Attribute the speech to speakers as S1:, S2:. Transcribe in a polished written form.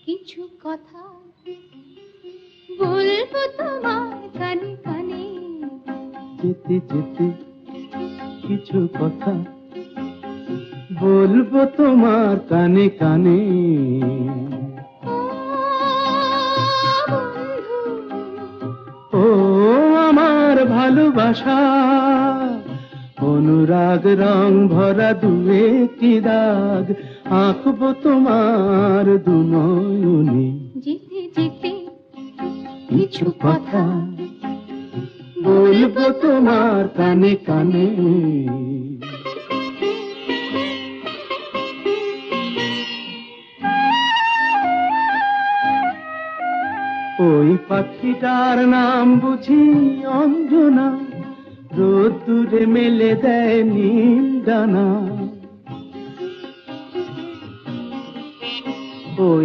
S1: কিছু কথা বলবো তোমার কানে কানে।
S2: যেতে যেতে কিছু কথা বলবো তোমার কানে কানে।
S1: ও বন্ধু,
S2: ও আমার ভালোবাসা, অনুরাগ রং ভরা দুয়েটি দাগ আঁকবো তোমার দুনয়নে।
S1: যেতে যেতে
S2: কিছু কথা বলবো তোমার কানে কানে। ওই পাখিটার নাম বুঝি অঞ্জনা, রোদ্দুরে মেলে দেয় নীল ডানা। ওই